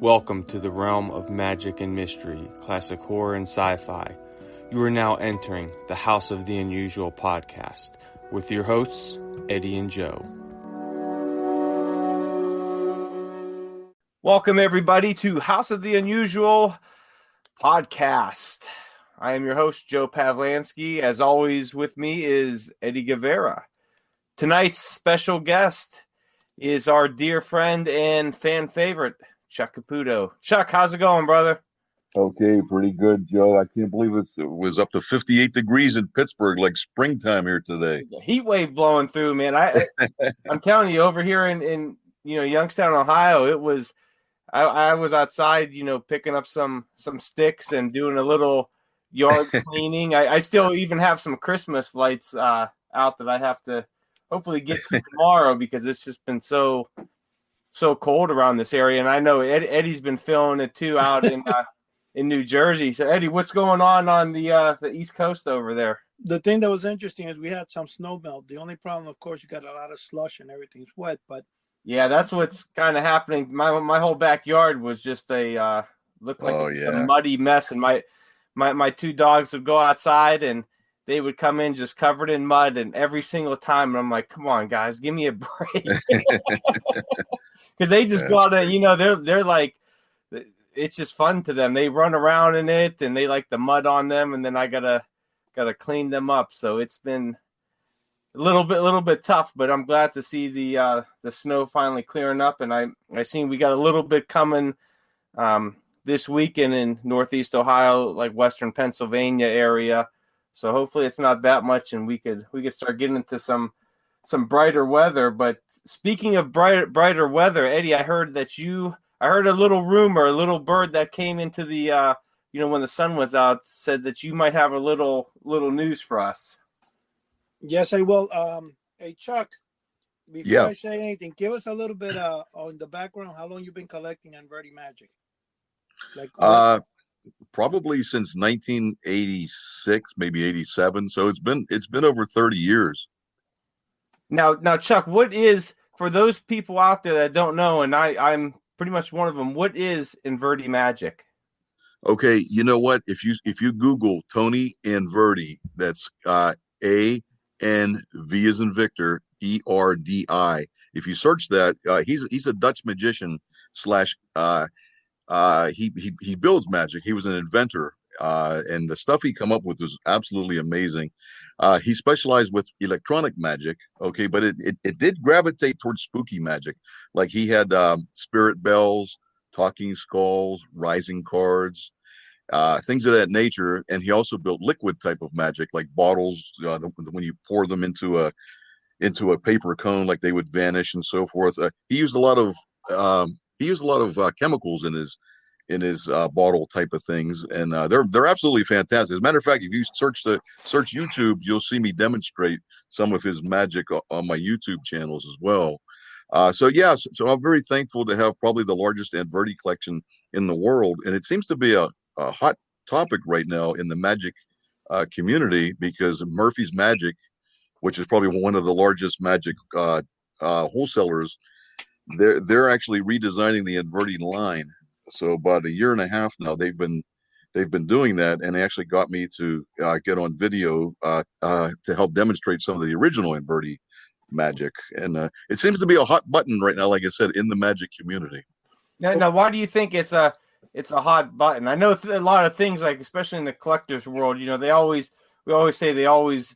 Welcome to the realm of magic and mystery, classic horror and sci-fi. You are now entering the House of the Unusual podcast with your hosts, Eddie and Joe. Welcome everybody to House of the Unusual podcast. I am your host, Joe Pavlansky. As always, with me is Eddie Guevara. Tonight's special guest is our dear friend and fan favorite, ChuckCaputo. Chuck, how's it going, brother? Okay, pretty good, Joe. I can't believe it was up to 58 degrees in Pittsburgh, like springtime here today. The heat wave blowing through, man. I'm telling you, over here in Youngstown, Ohio, it was. I was outside, picking up some sticks and doing a little yard cleaning. I still even have some Christmas lights out that I have to hopefully get to tomorrow because it's just been so cold around this area. And I know Eddie's been feeling it too out in New Jersey. So Eddie, what's going on the East Coast over there? The thing that was interesting is we had some snow melt. The only problem, of course, you got a lot of slush and everything's wet, but yeah, that's what's kind of happening. My whole backyard was just looked like a muddy mess, and my two dogs would go outside and they would come in just covered in mud, and every single time, and I'm like, come on, guys, give me a break, because they just go out and they're like, it's just fun to them. They run around in it, and they like the mud on them, and then I gotta clean them up. So it's been a little bit tough, but I'm glad to see the snow finally clearing up, and I seen we got a little bit coming this weekend in Northeast Ohio, like Western Pennsylvania area. So hopefully it's not that much, and we could start getting into some brighter weather. But speaking of brighter weather, Eddie, I heard a little rumor, a little bird that came into the when the sun was out said that you might have a little news for us. yes, I will. Hey, Chuck, before I say anything, give us a little bit on the background. How long you been collecting Inverti Magic? Probably since 1986, maybe 87. So it's been over 30 years. Now, Chuck, what is, for those people out there that don't know, and I'm pretty much one of them, what is Inverti Magic? Okay, you know what? If you Google Tony Inverti, that's A-N-V as in Victor, E-R-D-I. If you search that, he's a Dutch magician slash he builds magic. He was an inventor, and the stuff he come up with was absolutely amazing. He specialized with electronic magic, okay, but it did gravitate towards spooky magic. Like he had spirit bells, talking skulls, rising cards, things of that nature. And he also built liquid type of magic, like bottles, when you pour them into a paper cone, like they would vanish and so forth. He used a lot of chemicals in his bottle type of things, and they're absolutely fantastic. As a matter of fact, if you search YouTube, you'll see me demonstrate some of his magic on my YouTube channels as well. So I'm very thankful to have probably the largest Inverti collection in the world, and it seems to be a hot topic right now in the magic community, because Murphy's Magic, which is probably one of the largest magic wholesalers, they're actually redesigning the Inverti line. So about a year and a half now, they've been doing that, and they actually got me to get on video to help demonstrate some of the original Inverti magic. And it seems to be a hot button right now, like I said, in the magic community. Now, why do you think it's a hot button? I know a lot of things, like especially in the collector's world, we always say they always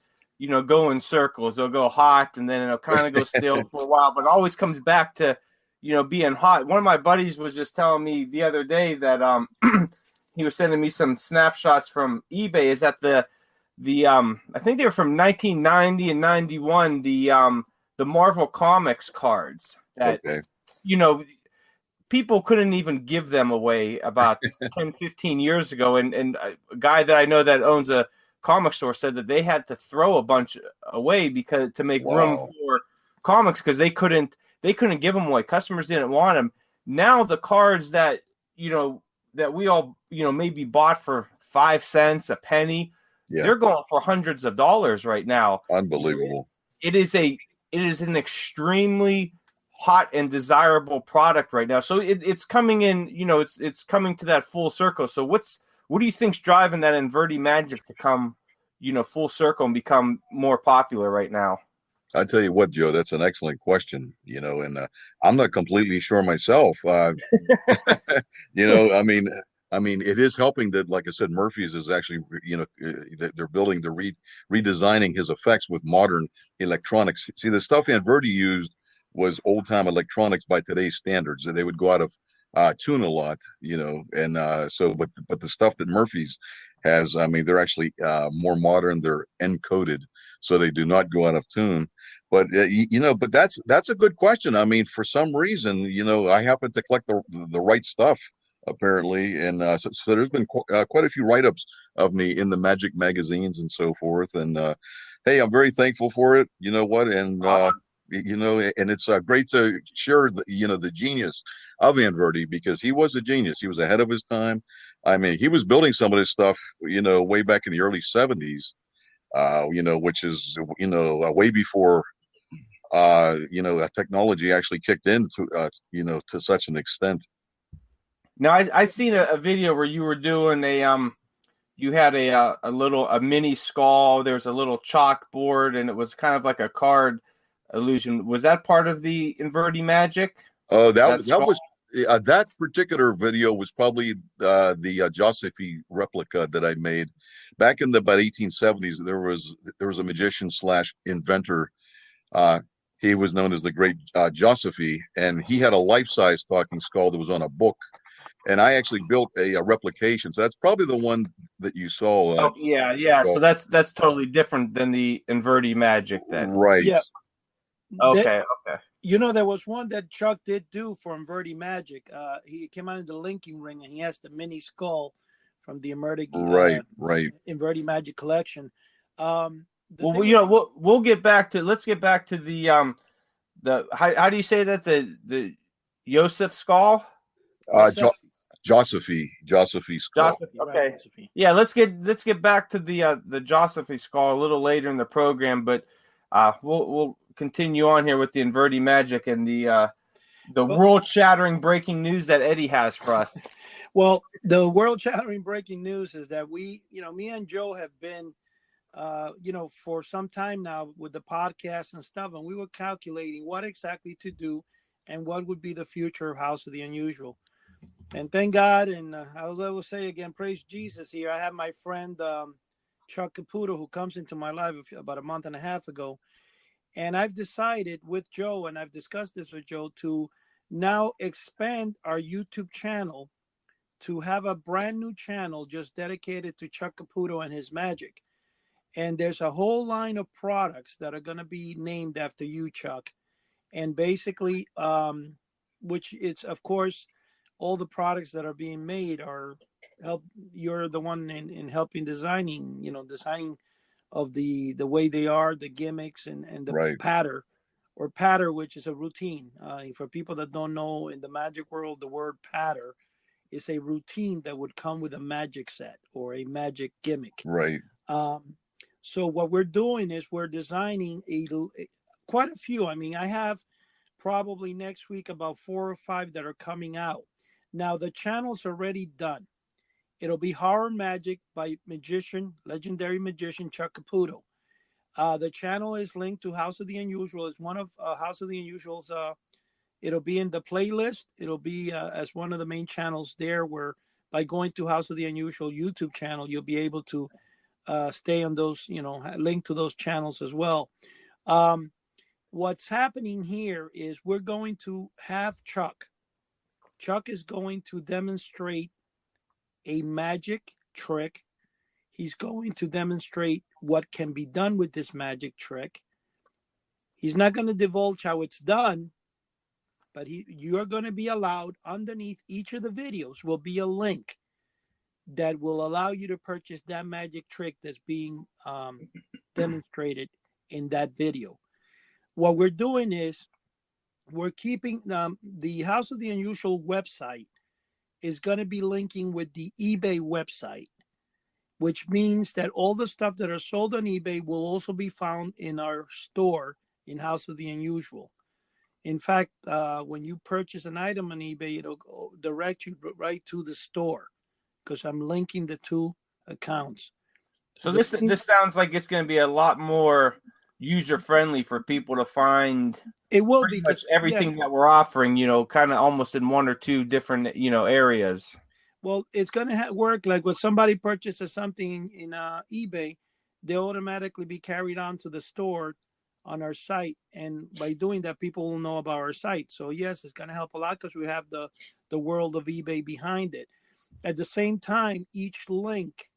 go in circles. They'll go hot, and then it'll kind of go still for a while, but it always comes back to being hot. One of my buddies was just telling me the other day that he was sending me some snapshots from eBay. Is that the I think they were from 1990 and 91, the Marvel Comics cards that people couldn't even give them away about 10, 15 years ago. And a guy that I know that owns a comic store said that they had to throw a bunch away because to make room for comics, because they couldn't give them away. Customers didn't want them. Now the cards that that we all maybe bought for 5 cents a penny, they're going for hundreds of dollars right now. Unbelievable. It is an extremely hot and desirable product right now. So it's coming in, it's coming to that full circle. So what do you think's driving that Inverti Magic to come, full circle and become more popular right now? I tell you what, Joe, that's an excellent question, and I'm not completely sure myself. I mean, it is helping that, like I said, Murphy's is actually, they're building, redesigning his effects with modern electronics. See, the stuff Inverti used was old time electronics by today's standards. They would go out of tune a lot, and but the stuff that Murphy's has, I mean, they're actually more modern. They're encoded, so they do not go out of tune. But but that's a good question. I mean, for some reason, I happen to collect the right stuff apparently, and so there's been quite a few write-ups of me in the Magic magazines and so forth. And hey, I'm very thankful for it. You know what? And and it's great to share the genius of Inverti, because he was a genius. He was ahead of his time. I mean, he was building some of this stuff, way back in the early '70s. Which is way before technology actually kicked in to such an extent. Now I seen a video where you were doing you had a mini skull. There's a little chalkboard, and it was kind of like a card illusion. Was that part of the Inverti Magic? Oh, that was that particular video was probably the Josephi replica that I made back in the about 1870s. There was a magician / inventor. He was known as the Great Josephi, and he had a life-size talking skull that was on a book. And I actually built a replication. So that's probably the one that you saw. Oh, yeah. So that's totally different than the Inverti Magic then. Right. Yeah. Okay. There was one that Chuck did do for Inverti Magic. He came out in the linking ring, and he has the mini skull from the Inverti Magic collection. We'll get back to. Let's get back to the how do you say that, the Yosef skull? Josephi skull. Okay. Right. Yeah, let's get back to the Josephi skull a little later in the program, but we'll continue on here with the Inverti Magic and the world-shattering breaking news that Eddie has for us. Well, the world-shattering breaking news is that me and Joe have been for some time now with the podcast and stuff, and we were calculating what exactly to do and what would be the future of House of the Unusual. And thank God, and I will say again, praise Jesus here. I have my friend ChuckCaputo, who comes into my life about a month and a half ago. And I've decided with Joe, and I've discussed this with Joe, to now expand our YouTube channel to have a brand new channel just dedicated to ChuckCaputo and his magic. And there's a whole line of products that are going to be named after you, Chuck. And basically, which it's, of course, all the products that are being made you're the one in helping designing of the way they are, the gimmicks and the patter, which is a routine. For people that don't know, in the magic world, the word patter is a routine that would come with a magic set or a magic gimmick. Right. So what we're doing is we're designing quite a few. I mean, I have probably next week about 4 or 5 that are coming out. Now the channel's already done. It'll be Horror Magic by legendary magician ChuckCaputo. The channel is linked to House of the Unusual. It's one of House of the Unusual's. It'll be in the playlist. It'll be as one of the main channels there, where by going to House of the Unusual YouTube channel, you'll be able to stay on those, link to those channels as well. What's happening here is we're going to have Chuck. Chuck is going to demonstrate a magic trick. He's going to demonstrate what can be done with this magic trick. He's not going to divulge how it's done, but you're going to be allowed, underneath each of the videos will be a link that will allow you to purchase that magic trick that's being demonstrated in that video. What we're doing is we're keeping the House of the Unusual website is going to be linking with the eBay website, which means that all the stuff that are sold on eBay will also be found in our store in House of the Unusual. In fact, when you purchase an item on eBay, it'll go direct you right to the store because I'm linking the two accounts. So this sounds like it's going to be a lot more user friendly for people to find. It will pretty be much because everything that we're offering, kind of almost in one or two different, areas. Well, it's going to work like when somebody purchases something in eBay, they automatically be carried on to the store on our site, and by doing that, people will know about our site. So yes, it's going to help a lot because we have the world of eBay behind it. At the same time, each link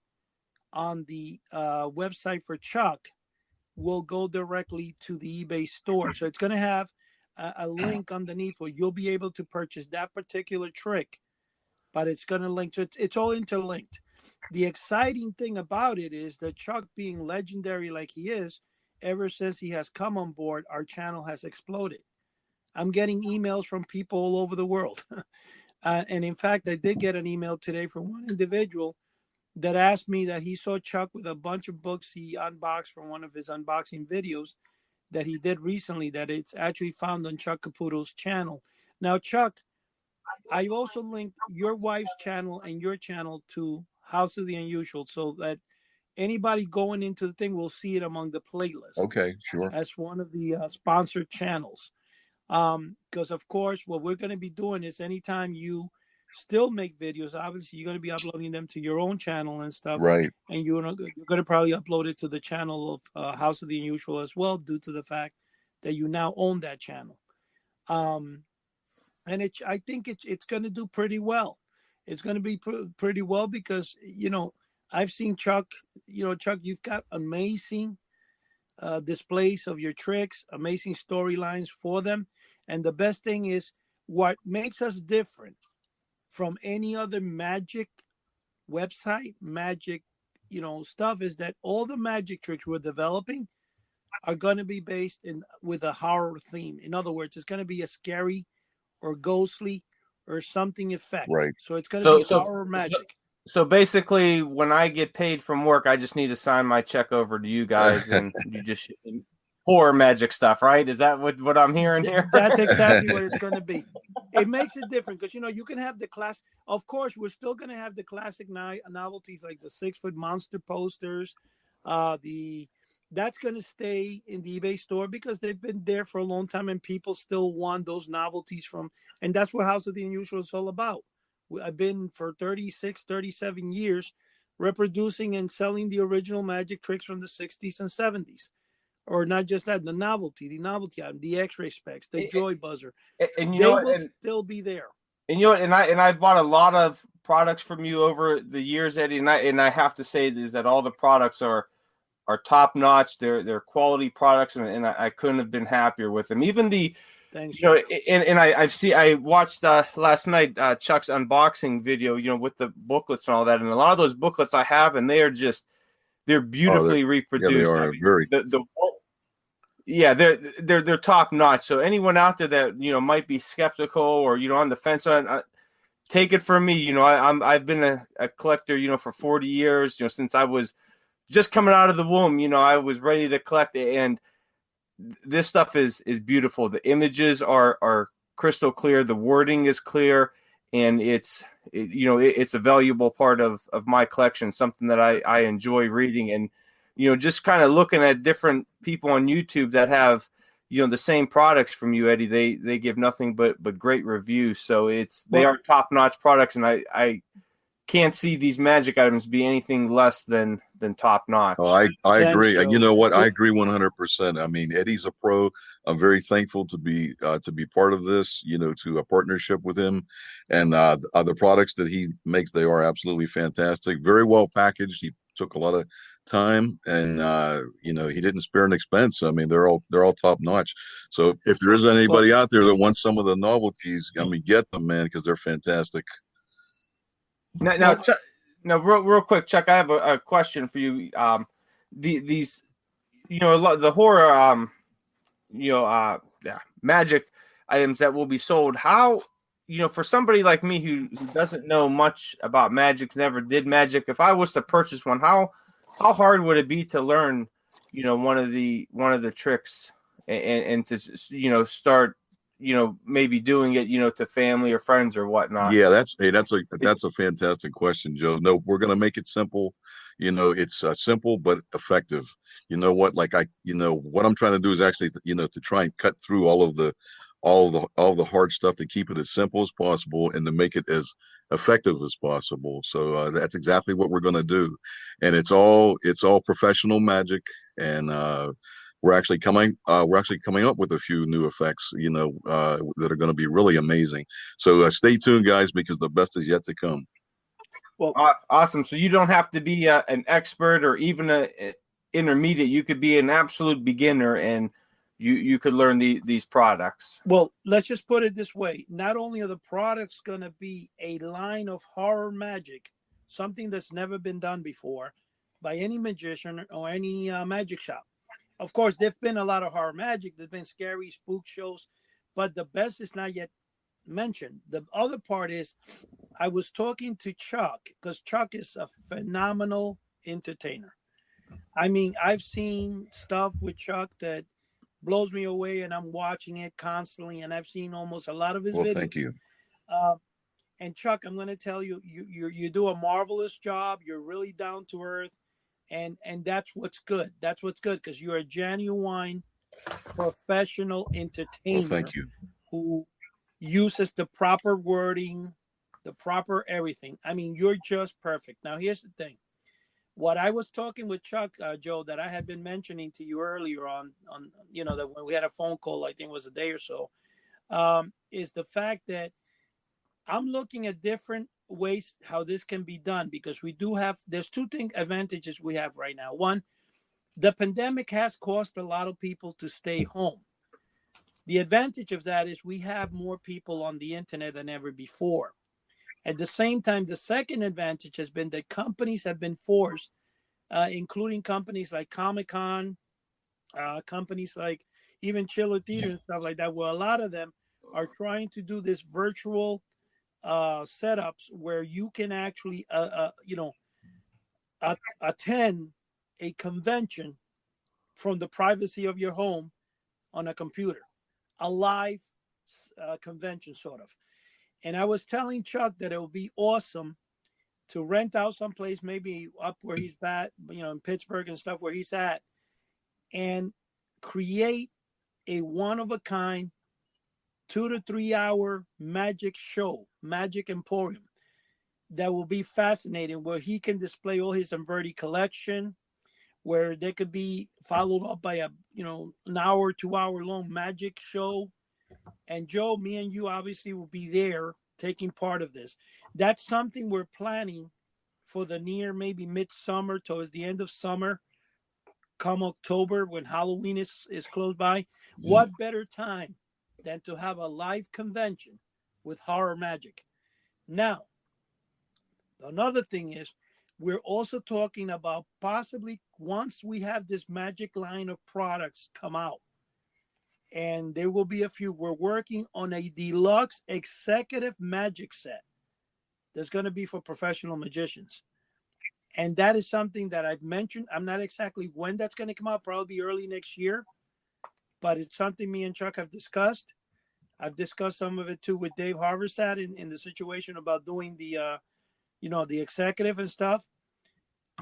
on the website for Chuck will go directly to the eBay store. So it's going to have a link underneath where you'll be able to purchase that particular trick, but it's going to link. So it's all interlinked. The exciting thing about it is that Chuck, being legendary like he is, ever since he has come on board, our channel has exploded. I'm getting emails from people all over the world. And in fact, I did get an email today from one individual that asked me that he saw Chuck with a bunch of books he unboxed from one of his unboxing videos that he did recently, that it's actually found on ChuckCaputo's channel. Now, Chuck, I also linked your wife's channel and your channel to House of the Unusual so that anybody going into the thing will see it among the playlist. Okay, sure. As one of the sponsored channels. Because, of course, what we're going to be doing is anytime you still make videos, obviously you're going to be uploading them to your own channel and stuff. Right. And you're going to probably upload it to the channel of House of the Unusual as well, due to the fact that you now own that channel. And I think it's going to do pretty well. It's going to be pretty well because, I've seen Chuck, Chuck, you've got amazing displays of your tricks, amazing storylines for them. And the best thing is what makes us different from any other magic website, magic, stuff is that all the magic tricks we're developing are going to be based with a horror theme. In other words, it's going to be a scary or ghostly or something effect. Right. So it's going to be horror magic. So basically, when I get paid from work, I just need to sign my check over to you guys, and you just horror magic stuff, right? Is that what I'm hearing here? That's exactly what it's going to be. It makes it different because, you can have the class. Of course, we're still going to have the classic novelties like the 6-foot monster posters. That's going to stay in the eBay store because they've been there for a long time and people still want those novelties and that's what House of the Unusual is all about. I've been for 36, 37 years reproducing and selling the original magic tricks from the 60s and 70s. Or not just that, the novelty item, the X-ray specs, the joy buzzer. And they will still be there. And I've bought a lot of products from you over the years, Eddie, and I have to say is that all the products are top notch. They're quality products, and I couldn't have been happier with them. Even the Thanks. I watched last night Chuck's unboxing video, with the booklets and all that, and a lot of those booklets I have, and they're beautifully reproduced. Yeah, they are very. They're top notch. So anyone out there that might be skeptical or on the fence on, take it from me. I've been a collector for 40 years. Since I was just coming out of the womb. I was ready to collect it, and this stuff is beautiful. The images are crystal clear. The wording is clear, and it's a valuable part of my collection, something that I enjoy reading. And, just kind of looking at different people on YouTube that have, the same products from you, Eddie, they give nothing but great reviews. So they are top-notch products, and I can't see these magic items be anything less than top notch. Oh, I agree. You know what? I agree 100%. I mean, Eddie's a pro. I'm very thankful to be part of this, to a partnership with him, and the products that he makes, they are absolutely fantastic. Very well packaged. He took a lot of time, and he didn't spare an expense. I mean, they're all top notch. So if there is anybody out there that wants some of the novelties, I mean, get them, man, because they're fantastic. Now, Chuck, real quick, Chuck, I have a question for you. These, the horror, magic items that will be sold. How, for somebody like me who doesn't know much about magic, never did magic, if I was to purchase one, how hard would it be to learn, one of the tricks and to start maybe doing it, to family or friends or whatnot? Yeah, that's a fantastic question, Joe. No, we're going to make it simple. It's simple but effective. You know what? Like what I'm trying to do is actually, to try and cut through all the hard stuff to keep it as simple as possible and to make it as effective as possible. So that's exactly what we're going to do, and it's all professional magic, and we're actually coming up with a few new effects, that are going to be really amazing. So stay tuned, guys, because the best is yet to come. Well, awesome. So you don't have to be an expert or even a intermediate. You could be an absolute beginner, and you could learn these products. Well, let's just put it this way. Not only are the products going to be a line of horror magic, something that's never been done before by any magician or any magic shop. Of course, there've been a lot of horror magic. There's been scary spook shows, but the best is not yet mentioned. The other part is I was talking to Chuck, because Chuck is a phenomenal entertainer. I mean, I've seen stuff with Chuck that blows me away, and I'm watching it constantly, and I've seen almost a lot of his videos. Thank you. And Chuck, I'm going to tell you, you do a marvelous job. You're really down to earth. And that's what's good. That's what's good, because you're a genuine professional entertainer. Thank you. Who uses the proper wording, the proper everything. I mean, you're just perfect. Now, here's the thing. What I was talking with Chuck, Joe, that I had been mentioning to you earlier on that when we had a phone call, I think it was a day or so, is the fact that I'm looking at different ways how this can be done, because there's two advantages we have right now. One, the pandemic has caused a lot of people to stay home. The advantage of that is we have more people on the internet than ever before. At the same time, the second advantage has been that companies have been forced, including companies like Comic-Con, companies like even Chiller Theater and stuff like that, where a lot of them are trying to do this virtual setups where you can actually attend a convention from the privacy of your home on a computer, a live convention sort of. And I was telling Chuck that it would be awesome to rent out someplace, maybe up where he's at, in Pittsburgh and stuff where he's at, and create a one-of-a-kind 2 to 3 hour magic show, Magic Emporium, that will be fascinating, where he can display all his Inverti collection, where they could be followed up by an hour, 2 hour long magic show. And Joe, me and you obviously will be there taking part of this. That's something we're planning for the near, maybe midsummer, towards the end of summer, come October, when Halloween is close by. What better time than to have a live convention with horror magic? Now, another thing is, we're also talking about possibly, once we have this magic line of products come out, and there will be a few, we're working on a deluxe executive magic set that's going to be for professional magicians. And that is something that I've mentioned. I'm not exactly when that's going to come out, probably early next year, but it's something me and Chuck have discussed. I've discussed some of it too with Dave Harversat in the situation about doing the executive and stuff.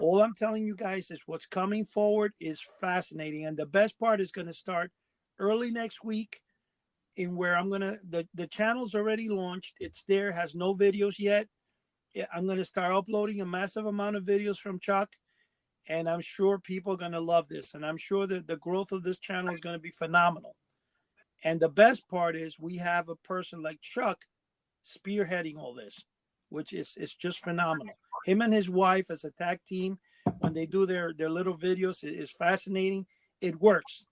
All I'm telling you guys is what's coming forward is fascinating. And the best part is going to start early next week, in where the channel's already launched. It's there, has no videos yet. I'm going to start uploading a massive amount of videos from Chuck, and I'm sure people are going to love this. And I'm sure that the growth of this channel is going to be phenomenal. And the best part is we have a person like Chuck spearheading all this, which is just phenomenal. Him and his wife as a tag team, when they do their little videos, it is fascinating. It works.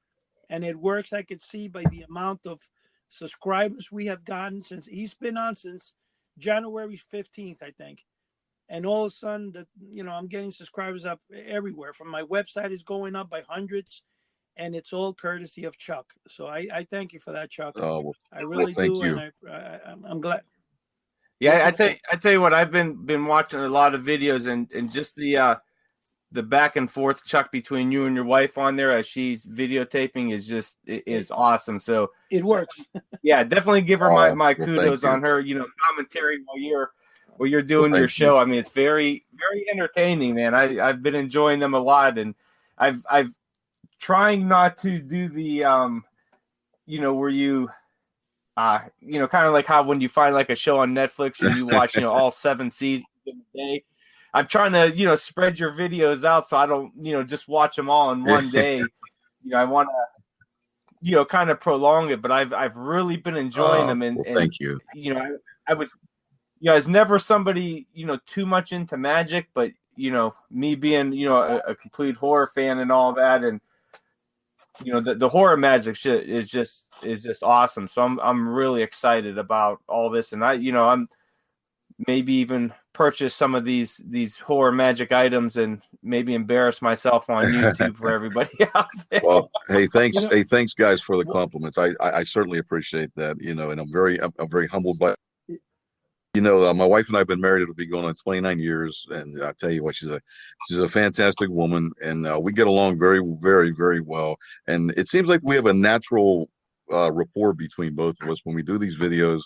And it works, I could see, by the amount of subscribers we have gotten since he's been on since January 15th, I think. And all of a sudden, I'm getting subscribers up everywhere. From my website is going up by hundreds, and it's all courtesy of Chuck. So I thank you for that, Chuck. I really thank do, you. and I'm glad. Yeah, I tell you what, I've been watching a lot of videos, and just the the back and forth, Chuck, between you and your wife on there as she's videotaping is awesome. So it works. Yeah, definitely give her my kudos on her, commentary while you're doing your show. I mean, it's very, very entertaining, man. I've been enjoying them a lot, and I've trying not to do the where you kind of like how when you find like a show on Netflix and you watch all 7 seasons in a day. I'm trying to spread your videos out so I don't just watch them all in one day. I want to kind of prolong it, but I've really been enjoying them. And thank you. I was never somebody too much into magic, but me being a complete horror fan and all that, and the horror magic shit is just awesome. So I'm really excited about all this, and I'm maybe even purchase some of these horror magic items and maybe embarrass myself on YouTube for everybody out there. Well, hey, thanks. Hey, thanks guys for the compliments. I certainly appreciate that, and I'm very humbled by, my wife and I have been married. It'll be going on 29 years. And I tell you what, she's a fantastic woman, and we get along very, very, very well. And it seems like we have a natural rapport between both of us when we do these videos.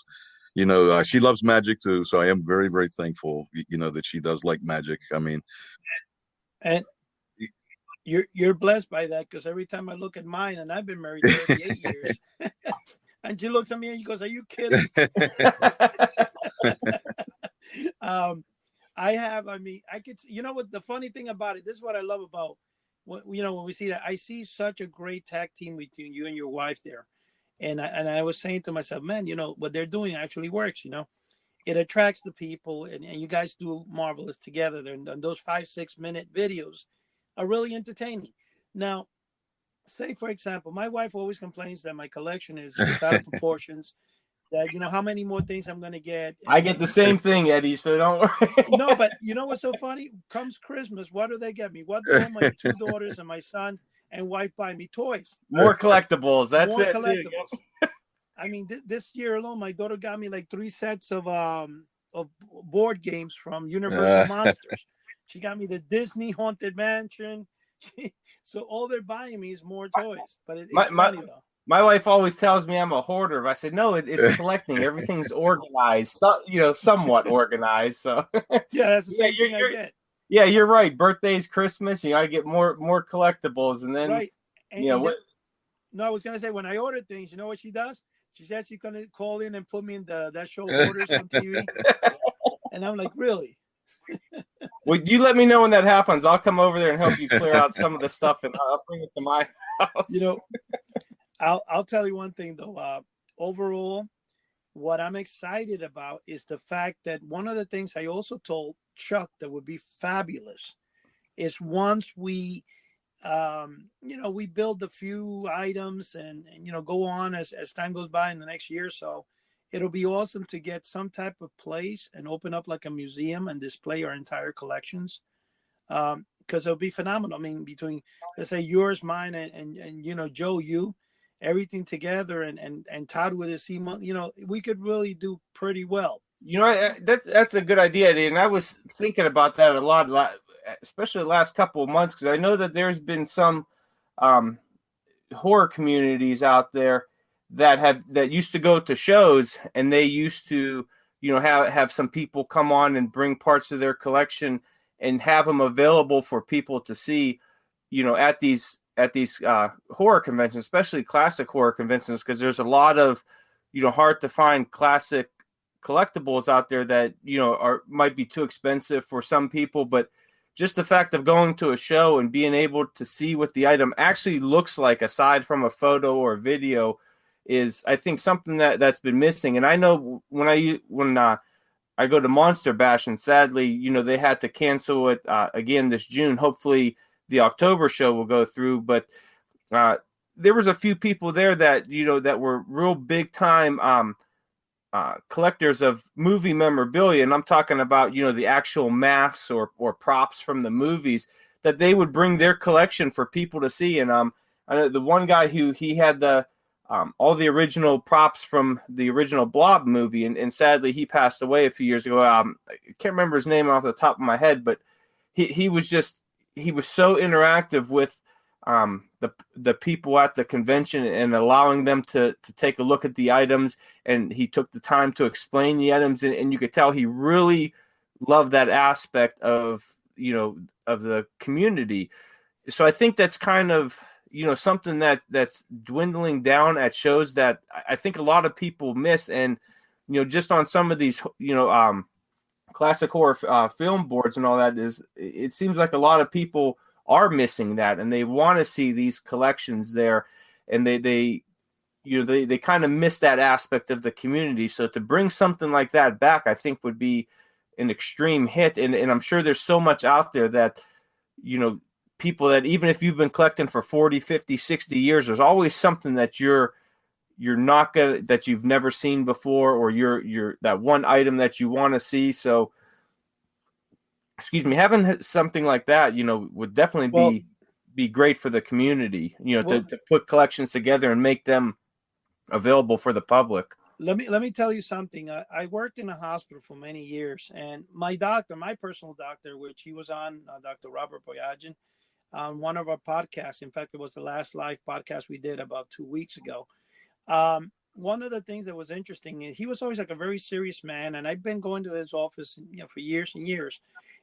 She loves magic too, so I am very, very thankful, that she does like magic. I mean, and you're blessed by that, because every time I look at mine, and I've been married 38 years, and she looks at me and she goes, "Are you kidding?" I could, what the funny thing about it, this is what I love about when we see that. I see such a great tag team between you and your wife there. And I was saying to myself, man, what they're doing actually works. It attracts the people, and you guys do marvelous together. And those 5-6 minute videos are really entertaining. Now, say for example, my wife always complains that my collection is out of proportions. That how many more things I'm going to get. And I get the same thing, Eddie. So don't worry. No, but what's so funny? Comes Christmas, what do they get me? What do all my 2 daughters and my son and wife buy me? Toys. More collectibles. That's more it. Collectibles. I mean, this year alone, my daughter got me like 3 sets of board games from Universal Monsters. She got me the Disney Haunted Mansion. So all they're buying me is more toys. But it's funny though. My wife always tells me I'm a hoarder. I said, no, it's collecting. Everything's organized, somewhat organized. So yeah, that's the same thing I get. Yeah, you're right. Birthdays, Christmas, I get more collectibles, and then right. And, no, I was gonna say, when I order things, you know what she does? She says she's gonna call in and put me in that show Orders on TV, and I'm like, really? Well, you let me know when that happens. I'll come over there and help you clear out some of the stuff, and I'll bring it to my house. I'll tell you one thing though. Overall, what I'm excited about is the fact that one of the things I also told Chuck that would be fabulous is once we, we build a few items and go on as time goes by in the next year or so, it'll be awesome to get some type of place and open up like a museum and display our entire collections. Because it'll be phenomenal. I mean, between, let's say, yours, mine, and Joe, you, everything together, and Todd with his CMO, we could really do pretty well. That's a good idea, Eddie. And I was thinking about that a lot, especially the last couple of months, because I know that there's been some horror communities out there that used to go to shows, and they used to, have some people come on and bring parts of their collection and have them available for people to see, at these horror conventions, especially classic horror conventions, because there's a lot of, hard to find classic collectibles out there that, might be too expensive for some people. But just the fact of going to a show and being able to see what the item actually looks like, aside from a photo or a video, is, I think, something that's been missing. And I know when I go to Monster Bash, and sadly, they had to cancel it again this June. Hopefully the October show will go through, but there was a few people there that, that were real big time collectors of movie memorabilia. And I'm talking about, the actual masks or props from the movies, that they would bring their collection for people to see. And I know the one guy who he had all the original props from the original Blob movie, and sadly he passed away a few years ago. I can't remember his name off the top of my head, but he was just he was so interactive with the people at the convention and allowing them to take a look at the items, and he took the time to explain the items, and you could tell he really loved that aspect of of the community. So I think that's kind of something that's dwindling down at shows that I think a lot of people miss. And just on some of these classic horror film boards and all that, it seems like a lot of people are missing that, and they want to see these collections there, and they kind of miss that aspect of the community. So to bring something like that back, I think would be an extreme hit. And I'm sure there's so much out there that people that, even if you've been collecting for 40, 50, 60 years, there's always something that you're not gonna, that you've never seen before, or you're that one item that you want to see. So excuse me, having something like that, would definitely be great for the community, to put collections together and make them available for the public. Let me tell you something. I worked in a hospital for many years, and my doctor, my personal doctor, which he was on, Dr. Robert Boyajian, on one of our podcasts. In fact, it was the last live podcast we did about 2 weeks ago. One of the things that was interesting, he was always like a very serious man, and I've been going to his office, for years and years.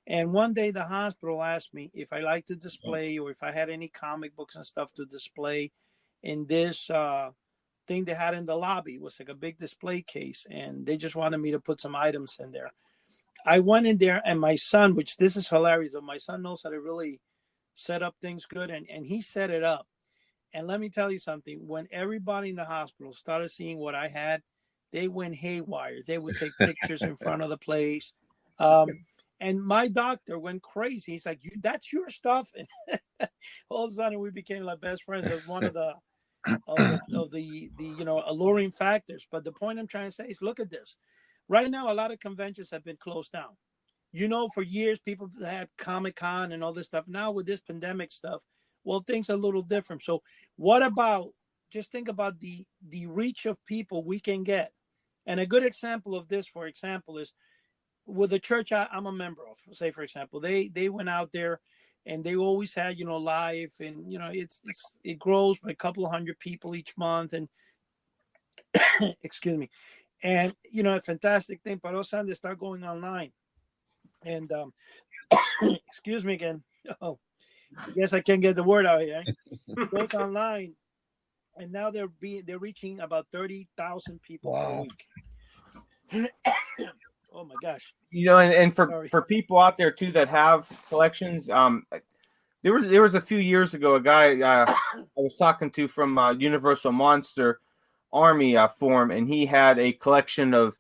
And one day the hospital asked me if I liked to display, or if I had any comic books and stuff to display in this thing they had in the lobby. It was like a big display case, and they just wanted me to put some items in there. I went in there, and my son, which this is hilarious, so my son knows how to really set up things good, and he set it up. And let me tell you something, when everybody in the hospital started seeing what I had, they went haywire. They would take pictures in front of the place. And my doctor went crazy. He's like, that's your stuff? And all of a sudden we became like best friends. It was one of the alluring factors. But the point I'm trying to say is, look at this. Right now, a lot of conventions have been closed down. For years, people had Comic-Con and all this stuff. Now with this pandemic stuff, well, things are a little different. So what about, just think about the reach of people we can get. And a good example of this, for example, is with the church I'm a member of. Say, for example, they went out there, and they always had, live, and, it grows by a couple of hundred people each month. And excuse me. And, a fantastic thing, but all of a sudden they start going online. And excuse me again. Oh, I guess I can't get the word out here. Goes online, and now they're reaching about 30,000 people per week. Oh my gosh! And for people out there too that have collections, there was a few years ago a guy I was talking to from Universal Monster Army Forum, and he had a collection of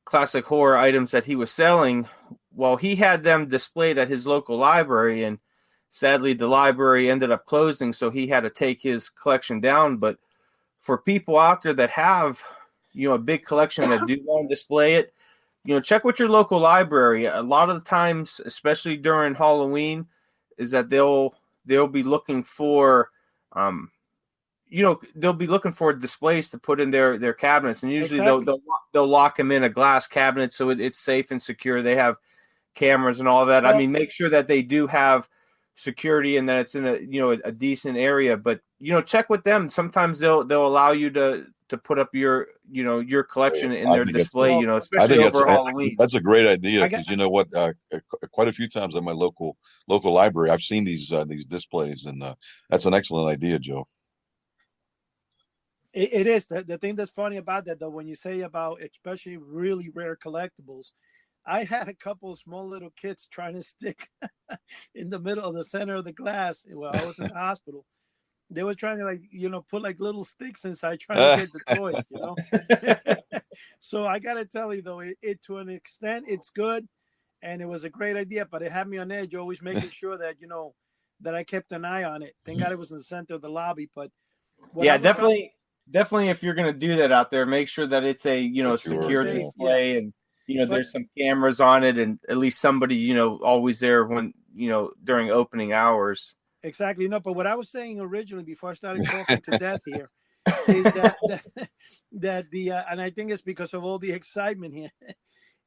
classic horror items that he was selling. Well, he had them displayed at his local library, and sadly the library ended up closing, so he had to take his collection down. But for people out there that have a big collection that do want to display it, check with your local library. A lot of the times, especially during Halloween, is that they'll be looking for they'll be looking for displays to put in their cabinets, and usually they'll lock them in a glass cabinet so it's safe and secure. They have cameras and all that. Well, I mean, make sure that they do have security and that it's in a decent area. But check with them. Sometimes they'll allow you to put up your collection in their display. Especially over Halloween. That's a great idea, because quite a few times at my local library, I've seen these displays, and that's an excellent idea, Joe. It is. The thing that's funny about that, though, when you say about especially really rare collectibles, I had a couple of small little kids trying to stick in the middle of the center of the glass while I was in the hospital. They were trying to put like little sticks inside, trying to get the toys, So I got to tell you, though, it to an extent, it's good. And it was a great idea, but it had me on edge, always making sure that, that I kept an eye on it. Thank God it was in the center of the lobby. But definitely if you're going to do that out there, make sure that it's a, secure display, and, there's some cameras on it, and at least somebody, always there when, during opening hours. Exactly. No, but what I was saying originally before I started coughing to death here is that and I think it's because of all the excitement here,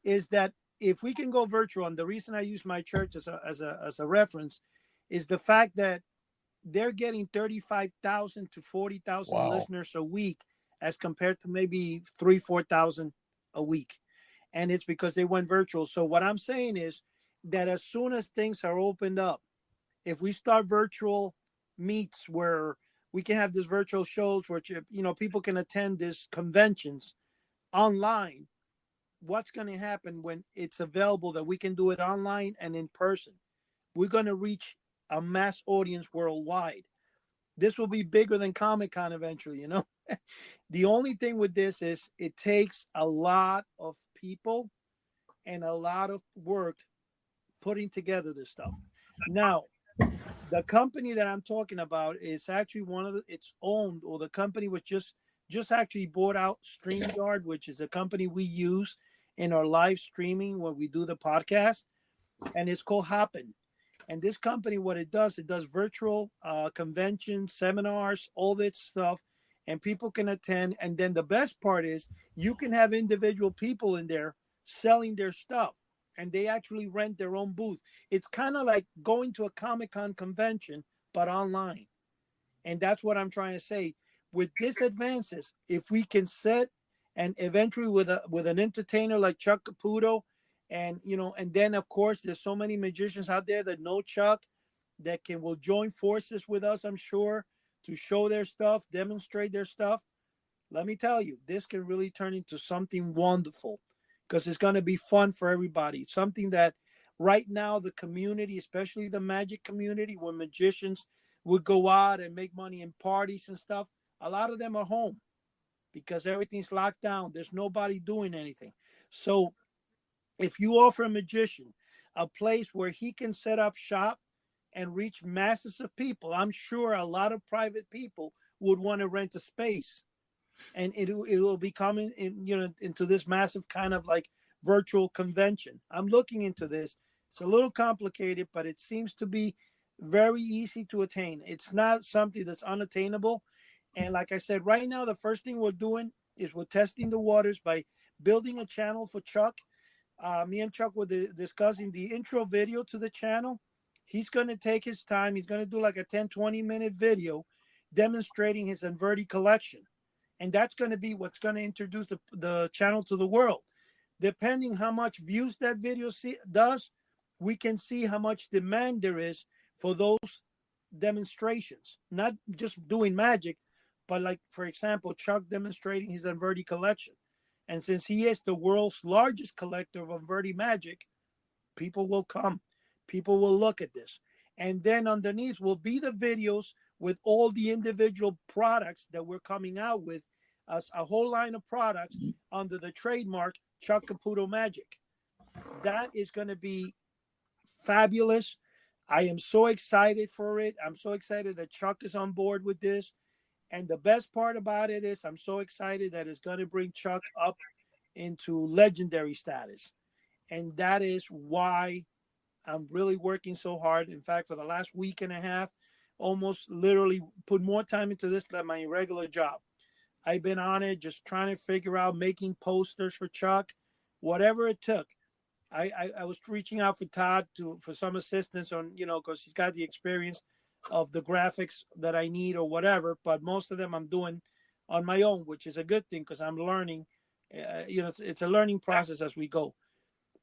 is that if we can go virtual, and the reason I use my church as a reference is the fact that they're getting 35,000 to 40,000 listeners a week as compared to maybe 3,000-4,000 a week. And it's because they went virtual. So what I'm saying is that as soon as things are opened up, if we start virtual meets where we can have these virtual shows where, you know, people can attend these conventions online, what's going to happen when it's available that we can do it online and in person? We're going to reach a mass audience worldwide. This will be bigger than Comic-Con eventually, you know. The only thing with this is it takes a lot of people and a lot of work putting together this stuff. Now, the company that I'm talking about is actually it's owned, or the company was just actually bought out StreamYard, which is a company we use in our live streaming when we do the podcast, and it's called Happen. And this company, what it does virtual conventions, seminars, all that stuff, and people can attend. And then the best part is you can have individual people in there selling their stuff, and they actually rent their own booth. It's kind of like going to a Comic-Con convention, but online. And that's what I'm trying to say. With these advances, if we can set, and eventually with an entertainer like ChuckCaputo, and you know, and then of course there's so many magicians out there that know Chuck that will join forces with us, I'm sure, to show their stuff, demonstrate their stuff. Let me tell you, this can really turn into something wonderful, because it's going to be fun for everybody. Something that right now the community, especially the magic community, where magicians would go out and make money in parties and stuff, a lot of them are home because everything's locked down. There's nobody doing anything. So if you offer a magician a place where he can set up shop and reach masses of people, I'm sure a lot of private people would want to rent a space, and it will be coming in, you know, into this massive kind of like virtual convention. I'm looking into this. It's a little complicated, but it seems to be very easy to attain. It's not something that's unattainable. And like I said, right now, the first thing we're doing is we're testing the waters by building a channel for Chuck. Me and Chuck were discussing the intro video to the channel. He's going to take his time. He's going to do like a 10-20 minute video demonstrating his inverted collection. And that's going to be what's going to introduce the channel to the world. Depending how much views that video does, we can see how much demand there is for those demonstrations. Not just doing magic, but like, for example, Chuck demonstrating his inverted collection. And since he is the world's largest collector of inverted magic, people will come. People will look at this. And then underneath will be the videos with all the individual products that we're coming out with, as a whole line of products under the trademark ChuckCaputo Magic. That is going to be fabulous. I am so excited for it. I'm so excited that Chuck is on board with this. And the best part about it is I'm so excited that it's going to bring Chuck up into legendary status. And that is why I'm really working so hard. In fact, for the last week and a half, almost literally put more time into this than my regular job. I've been on it, just trying to figure out making posters for Chuck, whatever it took. I was reaching out for Todd for some assistance on, you know, because he's got the experience of the graphics that I need or whatever. But most of them I'm doing on my own, which is a good thing because I'm learning. You know, it's a learning process as we go.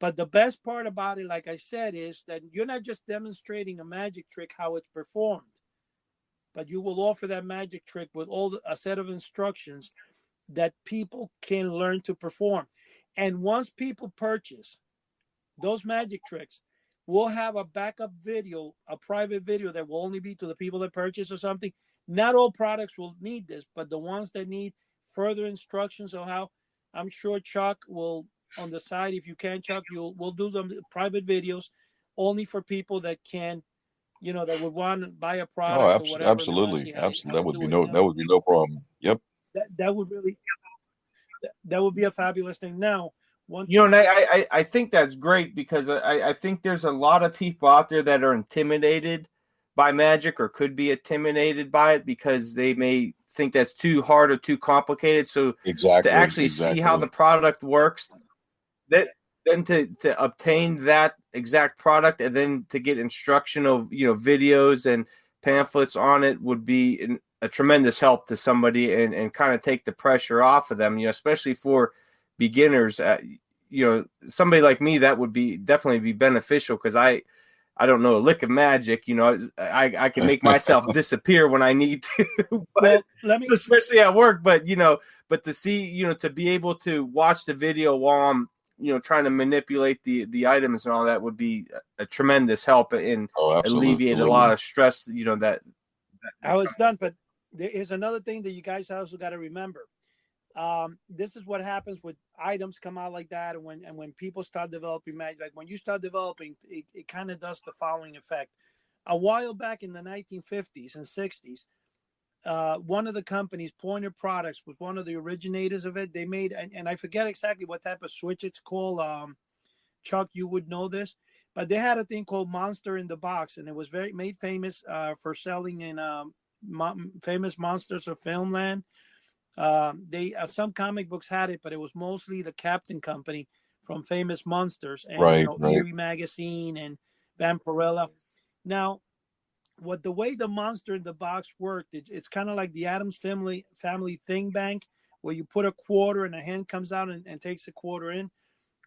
But the best part about it, like I said, is that you're not just demonstrating a magic trick, how it's performed, but you will offer that magic trick with a set of instructions that people can learn to perform. And once people purchase those magic tricks, we'll have a backup video, a private video that will only be to the people that purchase or something. Not all products will need this, but the ones that need further instructions on how, I'm sure Chuck will, on the side, if you can, Chuck, we'll do some private videos only for people that can, you know, that would want to buy a product or whatever. Absolutely. Absolutely. That would be no problem. Yep. That would really, that would be a fabulous thing. Now, you know, and I think that's great because I think there's a lot of people out there that are intimidated by magic or could be intimidated by it because they may think that's too hard or too complicated. So to actually see how the product works, then to obtain that exact product, and then to get instructional, videos and pamphlets on it would be a tremendous help to somebody, and kind of take the pressure off of them, especially for beginners. Somebody like me, that would be definitely be beneficial, because I don't know a lick of magic. I can make myself disappear when I need to, but especially at work. But but to see, to be able to watch the video while I'm, trying to manipulate the items and all that would be a tremendous help and alleviate a lot of stress. That how it's done. But there is another thing that you guys also got to remember. This is what happens when items come out like that, and when people start developing magic. Like when you start developing, it kind of does the following effect. A while back in the 1950s and 60s, one of the companies, Pointer Products, was one of the originators of it. They made, and I forget exactly what type of switch it's called. Chuck, you would know this, but they had a thing called Monster in the Box, and it was made famous for selling in famous monsters of Filmland. They some comic books had it, but it was mostly the Captain Company from Famous Monsters and Eerie Magazine and Vampirella. Now, the way the Monster in the Box worked, it's kind of like the Addams Family Thing Bank, where you put a quarter and a hand comes out and takes a quarter in.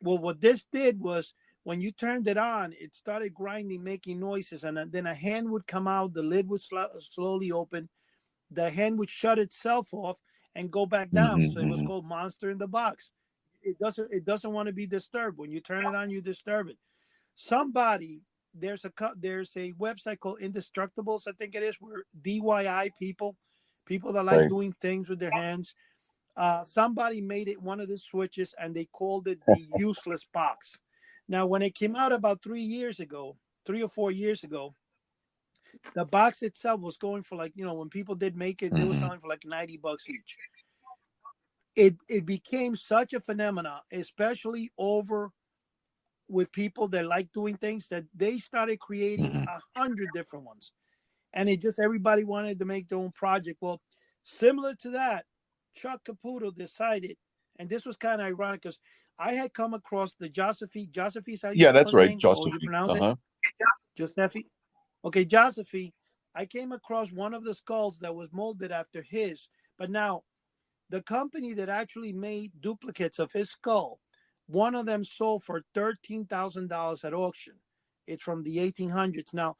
Well, what this did was when you turned it on, it started grinding, making noises, and then a hand would come out, the lid would slowly open, the hand would shut itself off and go back down. So it was called Monster in the Box. It doesn't want to be disturbed. When you turn it on, you disturb it. There's a website called Indestructibles, I think it is, where DIY people that like doing things with their hands. Somebody made it one of the switches, and they called it the useless box. Now, when it came out about 3 or 4 years ago, the box itself was going for when people did make it, they were selling for like $90 each. It became such a phenomenon, especially over with people that like doing things, that they started creating 100 different ones. And everybody wanted to make their own project. Well, similar to that, ChuckCaputo decided, and this was kind of ironic because I had come across the Josephi. Josephi's how you Yeah, that's right. name? Josephi. You pronounce it? Josephi. Okay, Josephi. I came across one of the skulls that was molded after his. But now, the company that actually made duplicates of his skull, one of them sold for $13,000 at auction. It's from the 1800s. Now,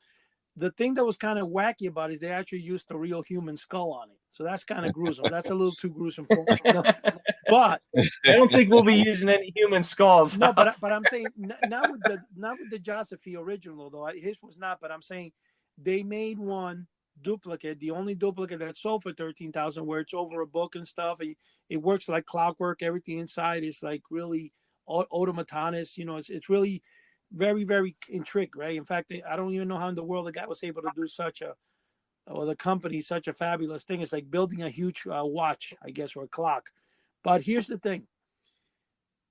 the thing that was kind of wacky about it is they actually used a real human skull on it. So that's kind of gruesome. That's a little too gruesome for me. No, but I don't think we'll be using any human skulls. No, but I'm saying not with the Josephi original, though. His was not, but I'm saying they made one duplicate, the only duplicate that sold for $13,000, where it's over a book and stuff. It works like clockwork. Everything inside is like really automatonous. It's really very, very intricate, right? In fact, I don't even know how in the world the guy was able to do the company, such a fabulous thing. It's like building a huge watch, I guess, or a clock. But here's the thing.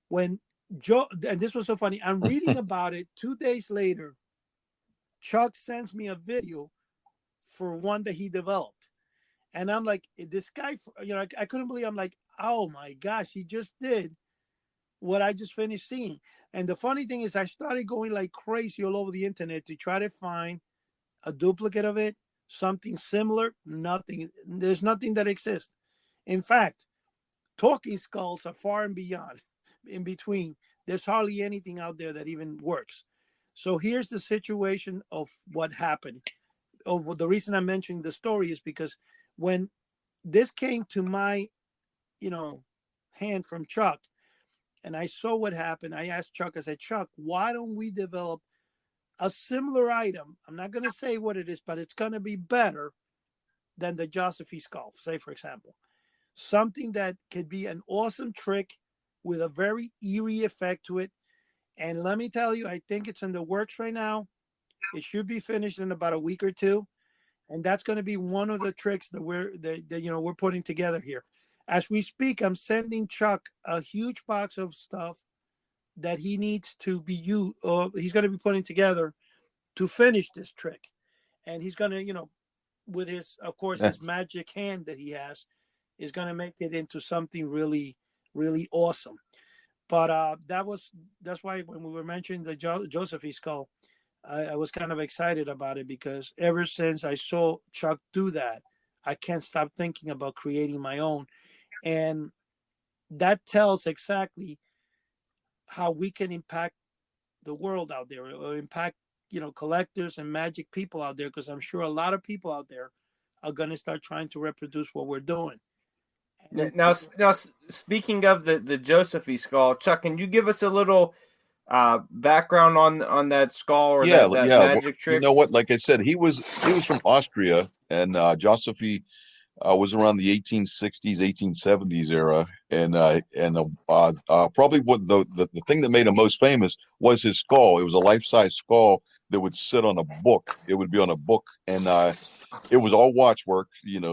When Joe, and this was so funny, I'm reading about it 2 days later, Chuck sends me a video for one that he developed. And I'm like, this guy, I couldn't believe, I'm like, oh my gosh, he just did what I just finished seeing. And the funny thing is, I started going like crazy all over the internet to try to find a duplicate of it, something similar. Nothing. There's nothing that exists. In fact, talking skulls are far and beyond, in between. There's hardly anything out there that even works. So here's the situation of what happened. Oh, the reason I'm mentioning the story is because when this came to my, hand from Chuck, and I saw what happened, I asked Chuck, I said, Chuck, why don't we develop a similar item? I'm not going to say what it is, but it's going to be better than the Josephi skull, say, for example. Something that could be an awesome trick with a very eerie effect to it. And let me tell you, I think it's in the works right now. It should be finished in about a week or two. And that's going to be one of the tricks that we're putting together here. As we speak, I'm sending Chuck a huge box of stuff that he needs to be he's going to be putting together to finish this trick. And he's going to, with his magic hand that he has, is going to make it into something really, really awesome. But that's why when we were mentioning the Josephine skull, I was kind of excited about it, because ever since I saw Chuck do that, I can't stop thinking about creating my own. And that tells exactly how we can impact the world out there, or impact, collectors and magic people out there, because I'm sure a lot of people out there are going to start trying to reproduce what we're doing. And Now, speaking of the Josephine skull, Chuck, can you give us a little background on that skull, or Yeah, that yeah. Well, magic you trick? know what? Like I said, he was from Austria, and Josephine was around the 1860s, 1870s era, and probably what the thing that made him most famous was his skull. It was a life-size skull that would sit on a book. It would be on a book, and it was all watchwork,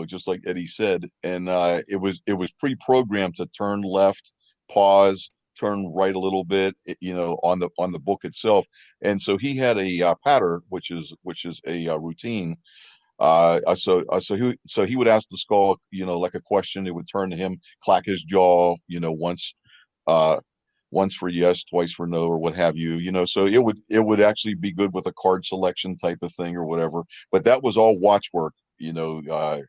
just like Eddie said, and it was pre-programmed to turn left, pause, turn right a little bit, on the book itself. And so he had a pattern, which is a routine. So he would ask the skull, like a question. It would turn to him, clack his jaw, uh, once for yes, twice for no, or what have you. So it would actually be good with a card selection type of thing or whatever. But that was all watchwork. The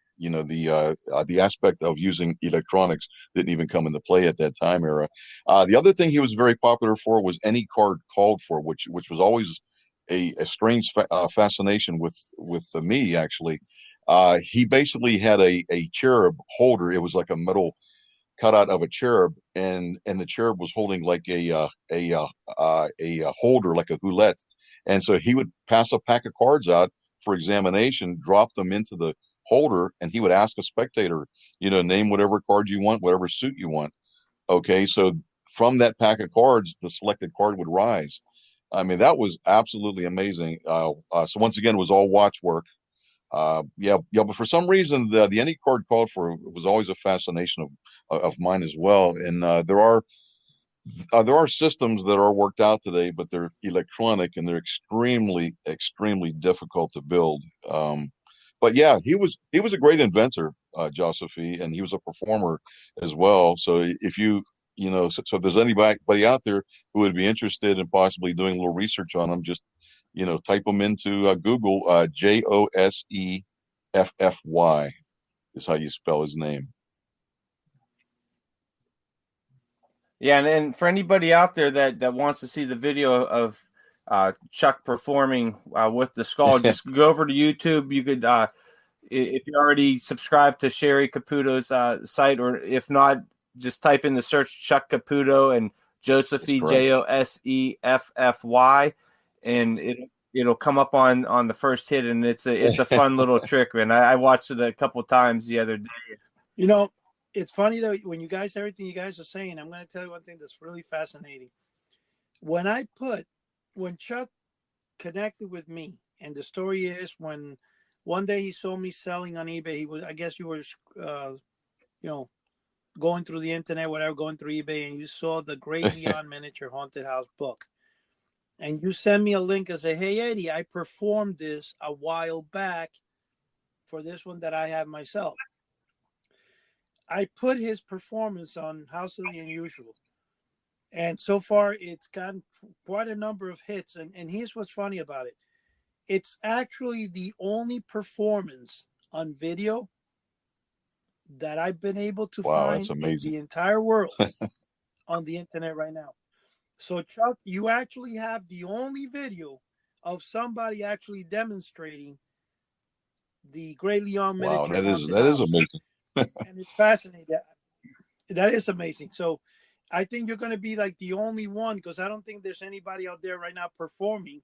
aspect of using electronics didn't even come into play at that time era. The other thing he was very popular for was any card called for, which was always a strange fascination with me, actually. He basically had a cherub holder. It was like a metal cutout of a cherub, and the cherub was holding like a holder, like a houlette. And so he would pass a pack of cards out for examination, drop them into the holder, and he would ask a spectator, name whatever card you want, whatever suit you want. Okay, so from that pack of cards, the selected card would rise. I mean, that was absolutely amazing. So once again, it was all watch work. Yeah. But for some reason, the any card called for was always a fascination of mine as well. And there are systems that are worked out today, but they're electronic and they're extremely, extremely difficult to build. But yeah, he was a great inventor, Josephine, and he was a performer as well. So so if there's anybody out there who would be interested in possibly doing a little research on him, just type them into Google. Joseffy is how you spell his name. Yeah, and for anybody out there that wants to see the video of Chuck performing with the skull, just go over to YouTube. You could, if you already subscribed to Sherry Caputo's site, or if not, just type in the search Chuck Caputo and Josephine, Joseffy, and it'll come up on the first hit, and it's a fun little trick, man. I watched it a couple times the other day. It's funny though, when everything you guys are saying, I'm going to tell you one thing that's really fascinating. When Chuck connected with me, and the story is, when one day he saw me selling on eBay, I guess you were, going through the internet, whatever, going through eBay, and you saw the Great Leon Miniature Haunted House book. And you sent me a link and say, "Hey, Eddie, I performed this a while back for this one that I have myself." I put his performance on House of the Unusual, and so far it's gotten quite a number of hits. And here's what's funny about it. It's actually the only performance on video that I've been able to Wow, that's find in amazing. the entire world on the internet right now. So, Chuck, you actually have the only video of somebody actually demonstrating the Great Leon Wow, Miniature that is Haunted that is House. amazing. And it's fascinating. That is amazing. So I think you're going to be like the only one, because I don't think there's anybody out there right now performing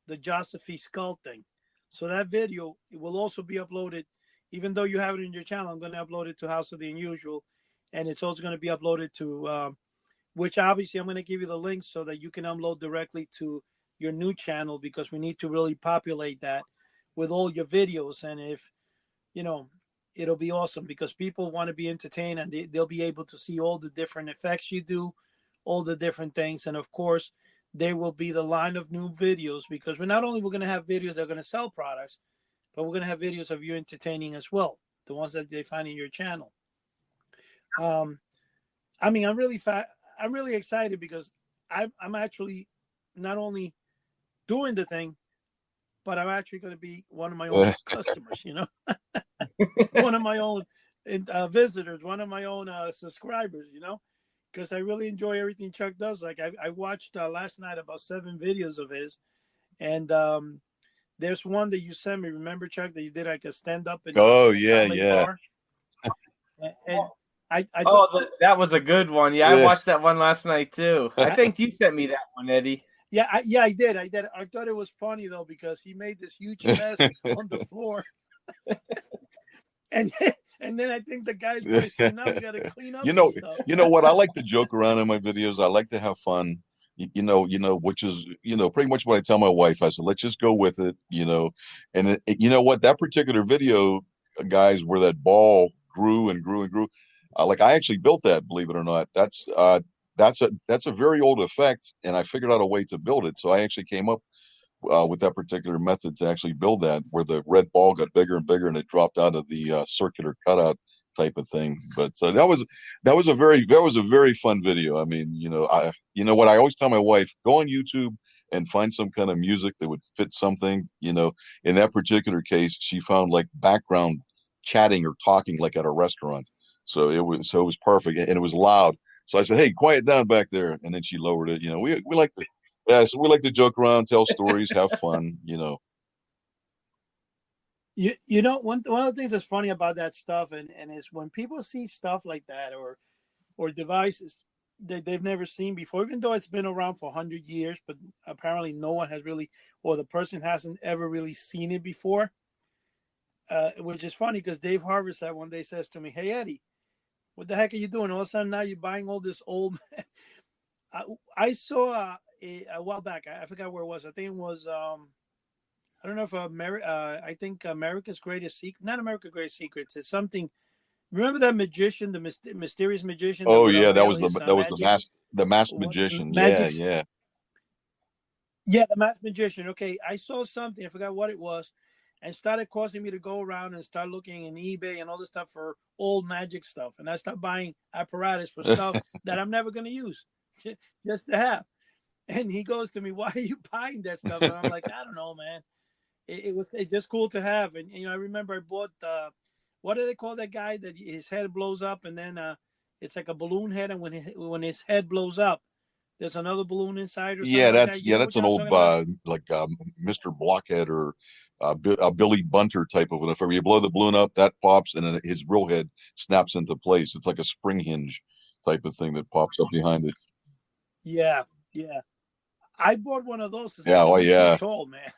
the Josephine skull thing. So that video, it will also be uploaded, even though you have it in your channel. I'm going to upload it to House of the Unusual, and it's also going to be uploaded to, which obviously I'm going to give you the links so that you can upload directly to your new channel, because we need to really populate that with all your videos. And if, it'll be awesome, because people want to be entertained, and they'll be able to see all the different effects you do, all the different things. And of course, there will be the line of new videos, because we're going to have videos that are going to sell products, but we're going to have videos of you entertaining as well, the ones that they find in your channel. I'm really I'm really excited because I'm actually not only doing the thing, but I'm actually going to be one of my own customers, one of my own visitors, one of my own subscribers, because I really enjoy everything Chuck does. Like I watched last night about 7 videos of his, and there's one that you sent me. Remember, Chuck, that you did like a stand up in a valet car? And that was a good one. Yeah, I watched that one last night too. I think you sent me that one, Eddie. Yeah, I did. I thought it was funny though because he made this huge mess on the floor, and then I think the guys probably said, "Now we got to clean up this stuff." You know what? I like to joke around in my videos. I like to have fun. Which is pretty much what I tell my wife. I said, let's just go with it. And you know what? That particular video, guys, where that ball grew and grew and grew. Like I actually built that, believe it or not. That's a very old effect, and I figured out a way to build it. So I actually came up with that particular method to actually build that, where the red ball got bigger and bigger, and it dropped out of the circular cutout type of thing. But that was a very fun video. I mean, what I always tell my wife: go on YouTube and find some kind of music that would fit something. In that particular case, she found like background chatting or talking like at a restaurant. So it was perfect, and it was loud. So I said, "Hey, quiet down back there," and then she lowered it. We like to, yeah. So we like to joke around, tell stories, have fun. One of the things that's funny about that stuff, and is when people see stuff like that or devices that they've never seen before, even though it's been around for 100 years, but apparently no one has really, or the person hasn't ever really seen it before. Which is funny because Dave Harvey said one day, says to me, "Hey Eddie, what the heck are you doing? All of a sudden now you're buying all this old." I saw a while back. I forgot where it was. I think it was. I don't know if I think America's Greatest Secret. Not America's Greatest Secrets. It's something. Remember that magician, the mysterious magician? Oh yeah, that was the masked magician. Magic. Yeah. Yeah, the masked magician. Okay, I saw something. I forgot what it was. And started causing me to go around and start looking in eBay and all this stuff for old magic stuff. And I started buying apparatus for stuff that I'm never going to use, just to have. And he goes to me, "Why are you buying that stuff?" And I'm like, "I don't know, man. It was just cool to have." And I remember I bought what do they call that guy that his head blows up and then it's like a balloon head, and when his head blows up, there's another balloon inside or something like that. That's an old like Mr. Blockhead or Billy Bunter type of an affair. You blow the balloon up, that pops, and then his real head snaps into place. It's like a spring hinge type of thing that pops up behind it. Yeah. I bought one of those. It's yeah, like 8 feet tall, man.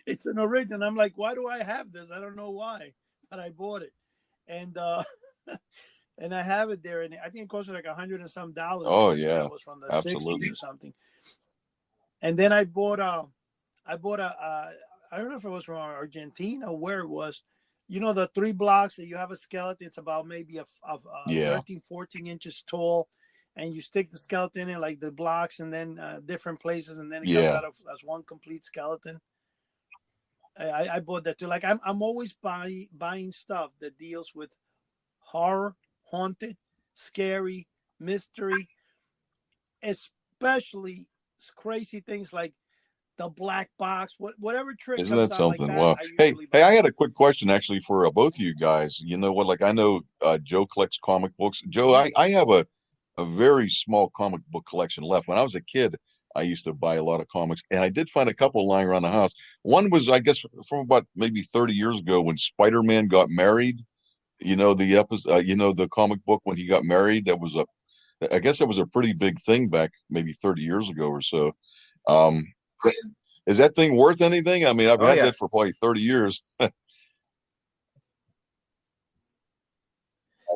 It's an original. I'm like, why do I have this? I don't know why, but I bought it, and and I have it there, and I think it cost me like $100 and some. Oh yeah, it was from the absolutely. 60s or something. And then I bought a I don't know if it was from Argentina or where it was. The 3 blocks that you have a skeleton. It's about maybe a 13, 14 inches tall. And you stick the skeleton in like the blocks and then different places. And then it comes out as one complete skeleton. I bought that too. Like I'm always buying stuff that deals with horror, haunted, scary, mystery, especially crazy things like the black box, whatever trick Isn't comes that out like something? that. Wow. Hey, I had a quick question actually for both of you guys. You know what? Like I know Joe collects comic books. Joe, I have a very small comic book collection left. When I was a kid, I used to buy a lot of comics, and I did find a couple lying around the house. One was, I guess, from about maybe 30 years ago when Spider-Man got married. The episode, the comic book when he got married. I guess that was a pretty big thing back maybe 30 years ago or so. Um, is that thing worth anything? I mean, I've had that for probably 30 years.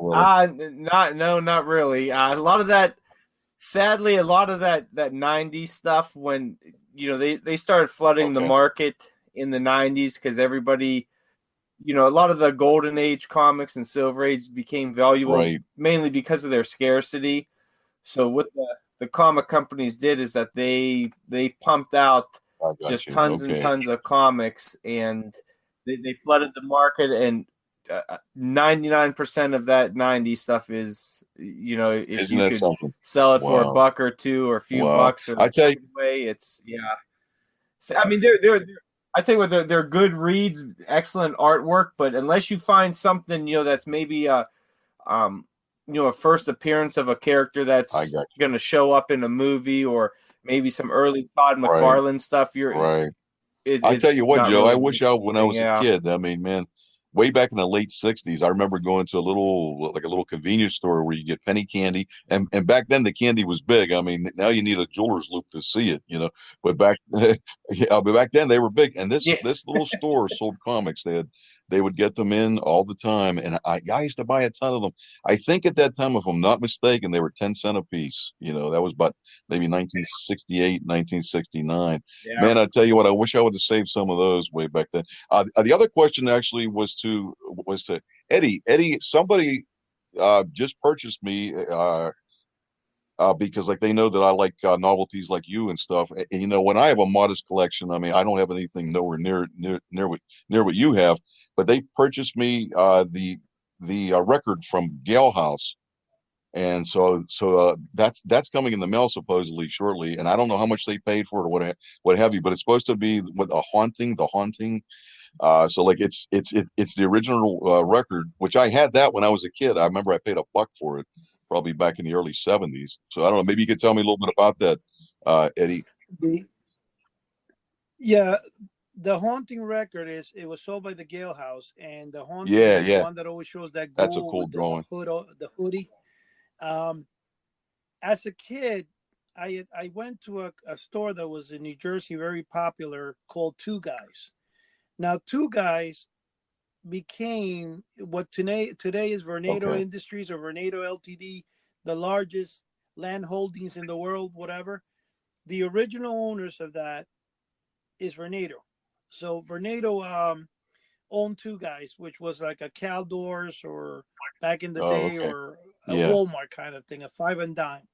Not really. A lot of that, sadly, a lot of that 90s stuff when they started flooding the market in the 90s because everybody, a lot of the golden age comics and silver age became valuable mainly because of their scarcity. So what the comic companies did is that they pumped out just tons and tons of comics, and they flooded the market, and 99% of that 90s stuff is you know, if Isn't you that could something? sell it for a Wow. buck or two or a few Wow. bucks or I tell you, way, it's yeah. So, I mean, they're I think they're good reads, excellent artwork, but unless you find something, you know, that's maybe um you know, a first appearance of a character I that's got you. going to show up in a movie or maybe some early Todd Right. McFarlane stuff, Right. I tell it's you what, not Joe, I really wish when I anything. was a Yeah. kid, I mean, man, way back in the late 60s, I remember going to a little convenience store where you get penny candy. And back then the candy was big. I mean, now you need a jeweler's loop to see it, you know, but yeah, but back then they were big. And Yeah. this little store sold comics. They would get them in all the time. And I used to buy a ton of them. I think at that time, if I'm not mistaken, they were 10 cents a piece. You know, that was about maybe 1968, 1969. Yeah. Man, I tell you what, I wish I would have saved some of those way back then. The other question actually was to Eddie. Eddie, somebody just purchased me because like they know that I like novelties like you and stuff. And you know, when I have a modest collection, I mean, I don't have anything nowhere near what you have. But they purchased me the record from Gale House. And so that's coming in the mail supposedly shortly, and I don't know how much they paid for it or what have you, but it's supposed to be with the haunting. So like it's the original record, which I had that when I was a kid. I remember I paid a buck for it, probably back in the early '70s. So I don't know, maybe you could tell me a little bit about that, Eddie. Yeah, the haunting record it was sold by the Gale House, and the haunting Yeah, is the yeah, one that always shows that that's a ghoul cool with the drawing. the hoodie. Um, as a kid, I went to a store that was in New Jersey, very popular, called Two Guys. Now, Two Guys became what today is Vornado Okay. Industries or Vornado Ltd, the largest land holdings in the world, whatever. The original owners of that is Vornado. So Vornado owned Two Guys, which was like a Caldors or back in the Oh, day okay. or a Yeah, Walmart kind of thing, a five and dime.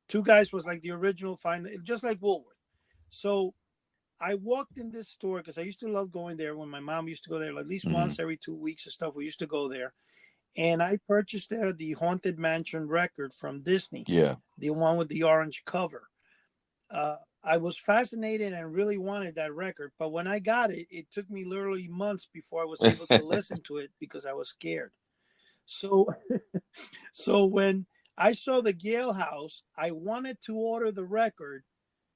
Two Guys was like the original find, just like Woolworth. So I walked in this store because I used to love going there when my mom used to go there at least hmm, once every 2 weeks and stuff. We used to go there. And I purchased there the Haunted Mansion record from Disney, yeah. the one with the orange cover. I was fascinated and really wanted that record. But when I got it, it took me literally months before I was able to listen to it because I was scared. So, so when I saw the Gale House, I wanted to order the record,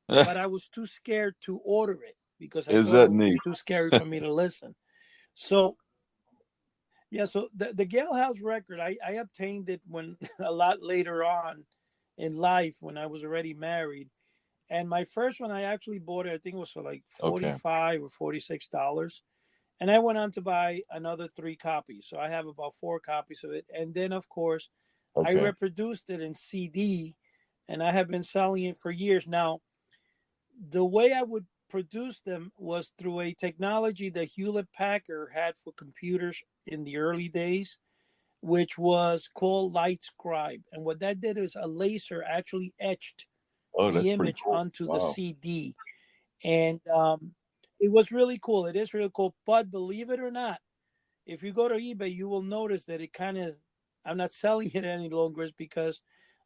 but I was too scared to order it because I Is thought it that would be neat? too scary for me to listen. So yeah, so the Gale House record, I obtained it when a lot later on in life when I was already married. And my first one I actually bought it, I think it was for like Okay, 45 or $46. And I went on to buy another three copies. So I have about four copies of it. And then of course I okay. reproduced it in CD and I have been selling it for years. Now the way I would produce them was through a technology that Hewlett Packard had for computers in the early days, which was called Light Scribe. And what that did is a laser actually etched Oh, the that's pretty image cool. onto the Wow. CD. And it was really cool. It is really cool. But believe it or not, if you go to eBay, you will notice that it kind of, I'm not selling it any longer, is because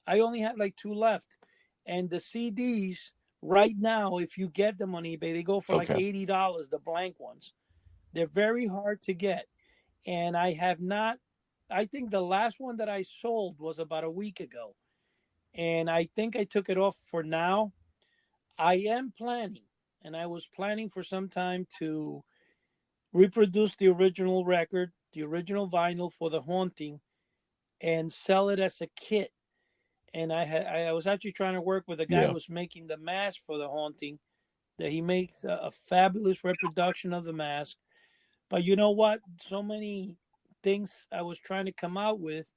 I only had like two left. And the CDs right now, if you get them on eBay, they go for like Okay. $80, the blank ones. They're very hard to get. And I have not, I think the last one that I sold was about a week ago. And I think I took it off for now. I am planning, and I was planning for some time to reproduce the original record, the original vinyl for the haunting, and sell it as a kit. And I was actually trying to work with a guy Yeah. who's making the mask for the haunting. That he makes a fabulous reproduction of the mask. But you know what? So many things I was trying to come out with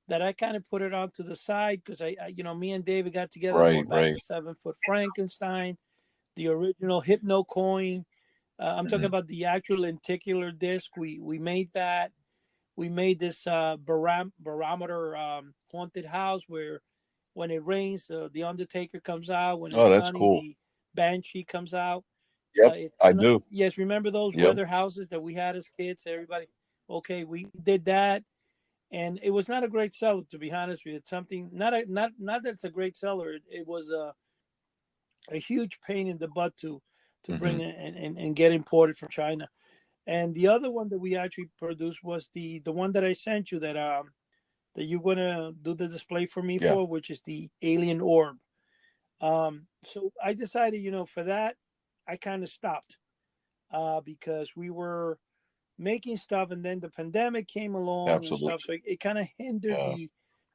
that I kind of put it onto the side because me and David got together Right, going back right. to 7 Foot Frankenstein, the original Hypno coin. I'm talking Mhm. about the actual lenticular disc. We made that. We made this barometer haunted house where when it rains, the Undertaker comes out. When Oh, it's that's sunny, cool. the Banshee comes out. Yep, It's I kind of, do. yes. Remember those Yep. weather houses that we had as kids? Everybody, okay, we did that. and it was not a great seller, to be honest with you. It's something not that it's a great seller. It was a huge pain in the butt to bring it and get imported from China. And the other one that we actually produced was the one that I sent you that you're gonna do the display for me for, which is the alien orb. So I decided, for that, I kind of stopped because we were making stuff, and then the pandemic came along and stuff, so it kind of hindered the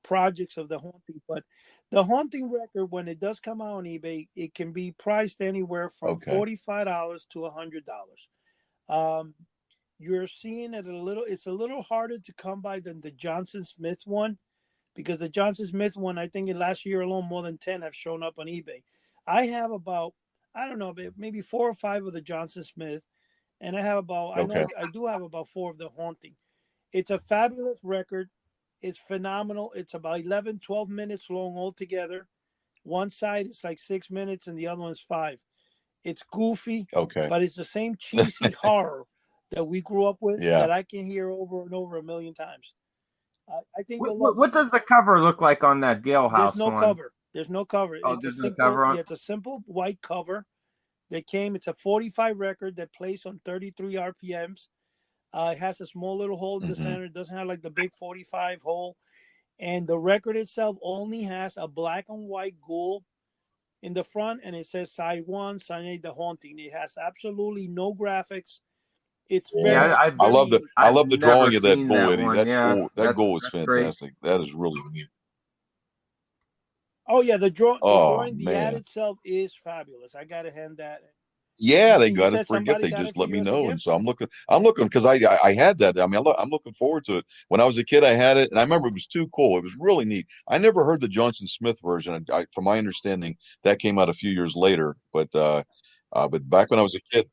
projects of the haunting. But the haunting record, when it does come out on eBay, it can be priced anywhere from $45 to $100. You're seeing it it's a little harder to come by than the Johnson Smith one, because the Johnson Smith one, I think in last year alone, more than 10 have shown up on eBay. I have about, I don't know, maybe 4 or 5 of the Johnson Smith, and I have about, I do have about 4 of the haunting. It's a fabulous record. It's phenomenal. It's about 11, 12 minutes long altogether. One side is like 6 minutes and the other one is 5. It's goofy, but it's the same cheesy horror that we grew up with that I can hear over and over a million times. I think you'll love what does the cover look like on that Gale House? There's no one? cover. There's no cover. Oh, it's a simple, simple, it's a simple white cover that came. It's a 45 record that plays on 33 RPMs. It has a small little hole in the center. It doesn't have like the big 45 hole. And the record itself only has a black and white ghoul in the front, and it says side 1, side 8, the haunting. It has absolutely no graphics. It's I love the drawing of that bull, Eddie. That goal is fantastic. Great. That is really neat. Oh yeah, the drawing, the ad itself is fabulous. I gotta hand that. Yeah, they got it for a gift. They just let me know, and so I'm looking because I had that. I mean, I'm looking forward to it. When I was a kid, I had it, and I remember it was too cool. It was really neat. I never heard the Johnson Smith version. From my understanding, that came out a few years later. But back when I was a kid,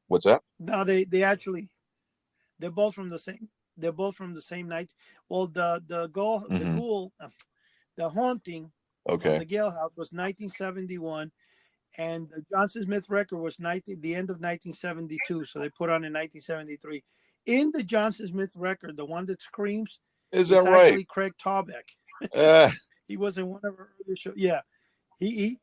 what's that? No, they're both from the same. They're both from the same night. Well, the ghoul, the haunting from the Gale House was 1971. And the Johnson Smith record was the end of 1972, so they put on in 1973. In the Johnson Smith record, the one that screams is actually Craig Tarbeck. He was in one of our earlier shows. Yeah, he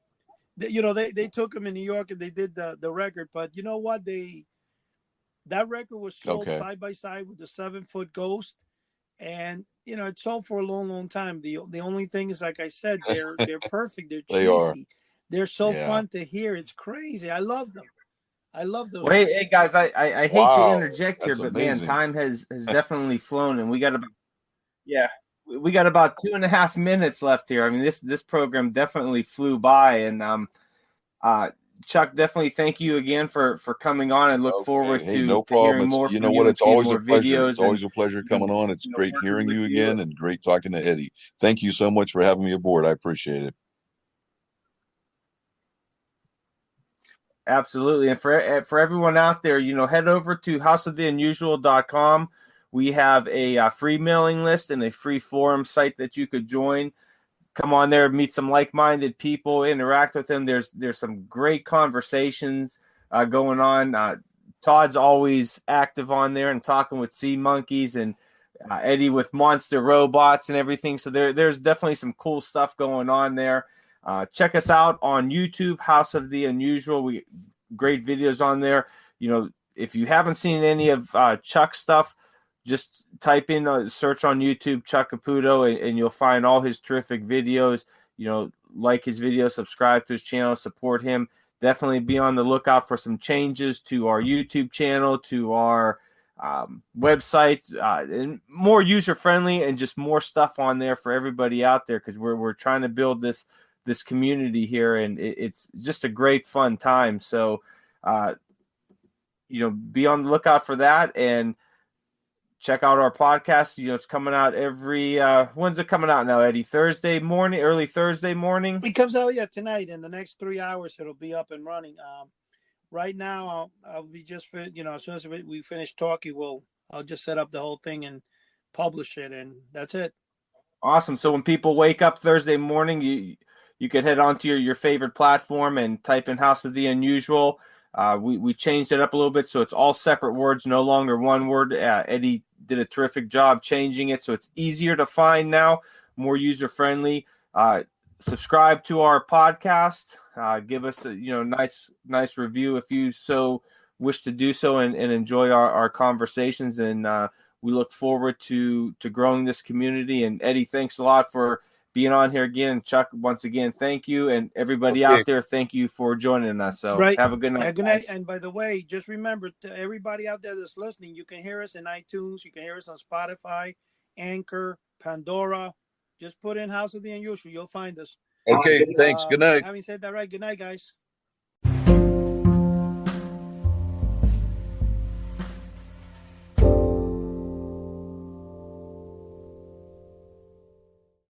they took him in New York and they did the record. But you know what? That record was sold side by side with the 7-foot Ghost, and it sold for a long, long time. The only thing is, like I said, they're perfect. They're cheesy. They are. They're so fun to hear. It's crazy. I love them. Well, hey guys, I hate to interject here, but amazing. Man, time has definitely flown, and we got about 2.5 minutes left here. I mean, this program definitely flew by, and Chuck, definitely thank you again for coming on, and look forward to hearing more from you. It's always a pleasure. It's always a pleasure coming on. It's great hearing you again, and great talking to Eddie. Thank you so much for having me aboard. I appreciate it. Absolutely. And for everyone out there, head over to houseoftheunusual.com. We have a free mailing list and a free forum site that you could join. Come on there, meet some like-minded people, interact with them. There's some great conversations going on. Todd's always active on there and talking with sea monkeys, and Eddie with monster robots and everything. So there's definitely some cool stuff going on there. Check us out on YouTube, House of the Unusual. Great videos on there. If you haven't seen any of Chuck's stuff, just type in search on YouTube ChuckCaputo, and you'll find all his terrific videos. Like his videos, subscribe to his channel, support him. Definitely be on the lookout for some changes to our YouTube channel, to our website, and more user friendly, and just more stuff on there for everybody out there, because we're trying to build this community here, and it's just a great fun time. So be on the lookout for that, and check out our podcast. It's coming out every when's it coming out now, Eddie? Early Thursday morning. It comes out tonight. In the next 3 hours it'll be up and running. Right now I'll be just as soon as we finish talking, I'll just set up the whole thing and publish it, and that's it. Awesome. So when people wake up Thursday morning, you could head onto your favorite platform and type in House of the Unusual. We changed it up a little bit, so it's all separate words, no longer one word. Eddie did a terrific job changing it so it's easier to find now, more user friendly. Subscribe to our podcast. Give us a nice review if you so wish to do so, and enjoy our conversations. And we look forward to growing this community. And Eddie, thanks a lot for being on here again. Chuck, once again, thank you. And everybody out there, thank you for joining us. So have a good night. Good night. And by the way, just remember, to everybody out there that's listening, you can hear us in iTunes. You can hear us on Spotify, Anchor, Pandora. Just put in House of the Unusual. You'll find us. Okay, thanks. Good night. Having said that, right, good night, guys.